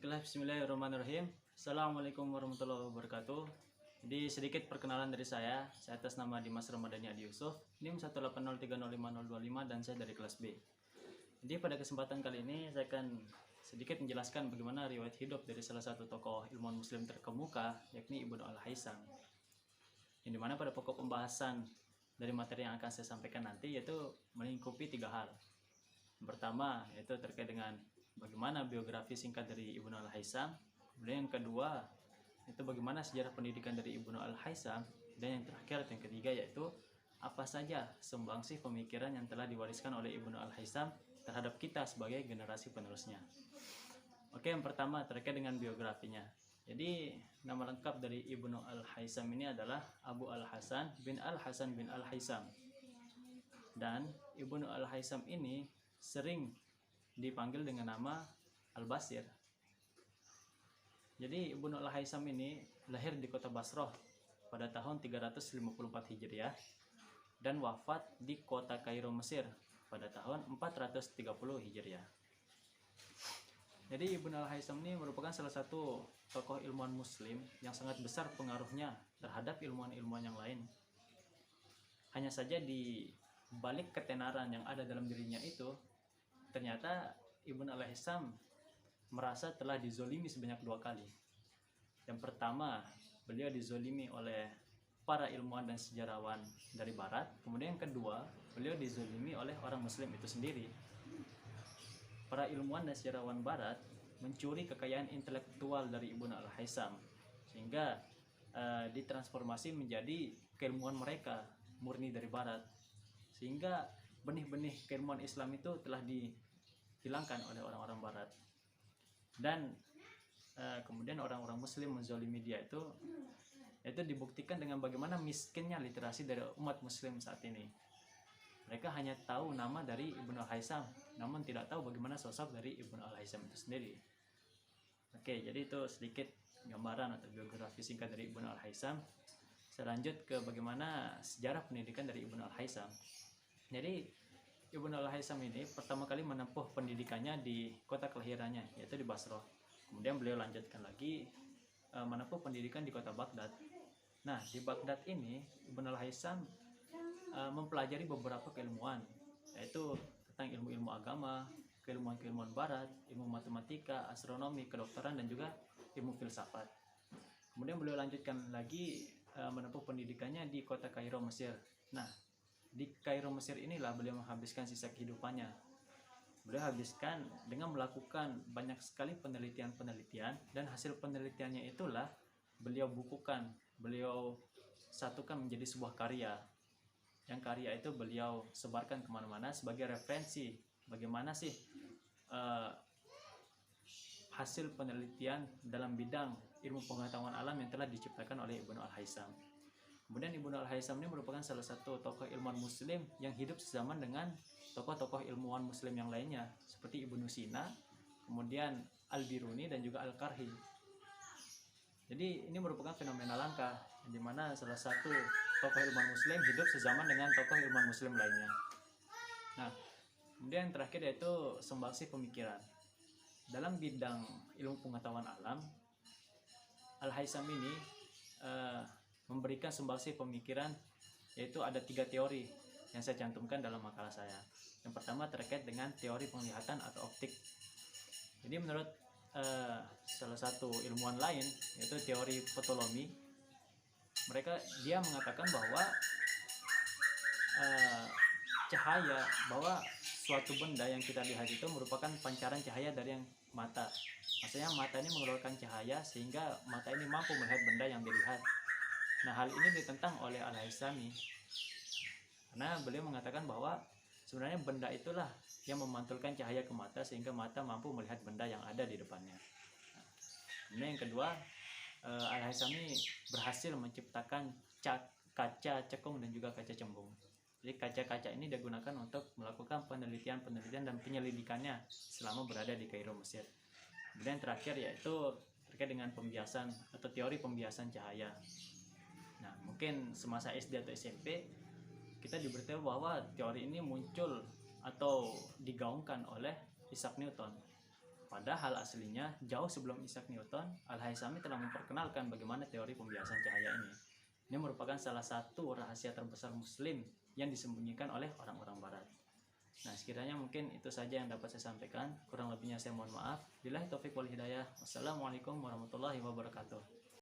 Baiklah, bismillahirrahmanirrahim. Assalamualaikum warahmatullahi wabarakatuh. Jadi sedikit perkenalan dari saya atas nama Dimas Ramadhani Adi Yusuf, NIM 180305025 dan saya dari kelas B. Jadi pada kesempatan kali ini saya akan sedikit menjelaskan bagaimana riwayat hidup dari salah satu tokoh ilmuwan muslim terkemuka, yakni Ibnu Al-Haisam. Yang dimana pada pokok pembahasan dari materi yang akan saya sampaikan nanti yaitu melingkupi tiga hal. Yang pertama yaitu terkait dengan bagaimana biografi singkat dari Ibnu Al-Haisam. Kemudian yang kedua itu bagaimana sejarah pendidikan dari Ibnu Al-Haisam. Dan yang terakhir, yang ketiga, yaitu apa saja sumbangsih pemikiran yang telah diwariskan oleh Ibnu Al-Haisam terhadap kita sebagai generasi penerusnya. Oke, yang pertama terkait dengan biografinya. Jadi nama lengkap dari Ibnu Al-Haisam ini adalah Abu Al-Hasan bin Al-Hasan bin Al-Haisam. Dan Ibnu Al-Haisam ini sering dipanggil dengan nama Al-Basir. Jadi Ibnu Al-Haisam ini lahir di kota Basrah pada tahun 354 Hijriah dan wafat di kota Kairo, Mesir pada tahun 430 Hijriah. Jadi Ibnu Al-Haisam ini merupakan salah satu tokoh ilmuwan muslim yang sangat besar pengaruhnya terhadap ilmuwan-ilmuwan yang lain. Hanya saja di balik ketenaran yang ada dalam dirinya itu, ternyata Ibnu Al-Haisam merasa telah dizolimi sebanyak dua kali. Yang pertama, beliau dizolimi oleh para ilmuwan dan sejarawan dari barat. Kemudian yang kedua, beliau dizolimi oleh orang muslim itu sendiri. Para ilmuwan dan sejarawan barat mencuri kekayaan intelektual dari Ibnu Al-Haisam sehingga ditransformasi menjadi keilmuan mereka murni dari barat, sehingga benih-benih keilmuan Islam itu telah dihilangkan oleh orang-orang barat. Dan kemudian orang-orang muslim menzalimi dia itu dibuktikan dengan bagaimana miskinnya literasi dari umat muslim saat ini. Mereka hanya tahu nama dari Ibnu Al-Haisam, namun tidak tahu bagaimana sosok dari Ibnu Al-Haisam itu sendiri. Oke, jadi itu sedikit gambaran atau biografi singkat dari Ibnu Al-Haisam. Saya lanjut ke bagaimana sejarah pendidikan dari Ibnu Al-Haisam. Jadi Ibnu Al-Haisam ini pertama kali menempuh pendidikannya di kota kelahirannya, yaitu di Basrah. Kemudian beliau lanjutkan lagi menempuh pendidikan di kota Baghdad. Nah, di Baghdad ini Ibnu Al-Haisam mempelajari beberapa keilmuan, yaitu tentang ilmu-ilmu agama, keilmuan-keilmuan barat, ilmu matematika, astronomi, kedokteran, dan juga ilmu filsafat. Kemudian beliau lanjutkan lagi menempuh pendidikannya di kota Kairo, Mesir. Nah, di Kairo, Mesir inilah beliau menghabiskan sisa kehidupannya. Beliau habiskan dengan melakukan banyak sekali penelitian-penelitian, dan hasil penelitiannya itulah beliau bukukan, beliau satukan menjadi sebuah karya. Yang karya itu beliau sebarkan kemana-mana sebagai referensi bagaimana sih hasil penelitian dalam bidang ilmu pengetahuan alam yang telah diciptakan oleh Ibnu Al-Haisam. Kemudian Ibnu Al-Haisam ini merupakan salah satu tokoh ilmuwan muslim yang hidup sezaman dengan tokoh-tokoh ilmuwan muslim yang lainnya seperti Ibnu Sina, kemudian Al-Biruni, dan juga Al-Karhi. Jadi ini merupakan fenomena langka di mana salah satu tokoh ilmuwan muslim hidup sezaman dengan tokoh ilmuwan muslim lainnya. Nah, kemudian yang terakhir yaitu sumbangsih pemikiran. Dalam bidang ilmu pengetahuan alam, Al-Haisam ini memberikan sumbangsih pemikiran, yaitu ada 3 teori yang saya cantumkan dalam makalah saya. Yang pertama terkait dengan teori penglihatan atau optik. Jadi menurut salah satu ilmuwan lain, yaitu teori Ptolemy, dia mengatakan bahwa cahaya, bahwa suatu benda yang kita lihat itu merupakan pancaran cahaya dari yang mata. Maksudnya mata ini mengeluarkan cahaya sehingga mata ini mampu melihat benda yang dilihat. Nah, hal ini ditentang oleh Al-Haisami karena beliau mengatakan bahwa sebenarnya benda itulah yang memantulkan cahaya ke mata sehingga mata mampu melihat benda yang ada di depannya. Nah, yang kedua, Al-Haisami berhasil menciptakan kaca cekung dan juga kaca cembung. Jadi kaca-kaca ini digunakan untuk melakukan penelitian-penelitian dan penyelidikannya selama berada di Kairo, Mesir. Kemudian terakhir yaitu terkait dengan pembiasan atau teori pembiasan cahaya. Nah, mungkin semasa SD atau SMP kita diberitahu bahwa teori ini muncul atau digaungkan oleh Isaac Newton. Padahal aslinya jauh sebelum Isaac Newton, Al-Haythami telah memperkenalkan bagaimana teori pembiasan cahaya ini. Ini merupakan salah satu rahasia terbesar Muslim yang disembunyikan oleh orang-orang Barat. Nah, sekiranya mungkin itu saja yang dapat saya sampaikan. Kurang lebihnya saya mohon maaf. Billahi taufiq wal hidayah. Wassalamualaikum warahmatullahi wabarakatuh.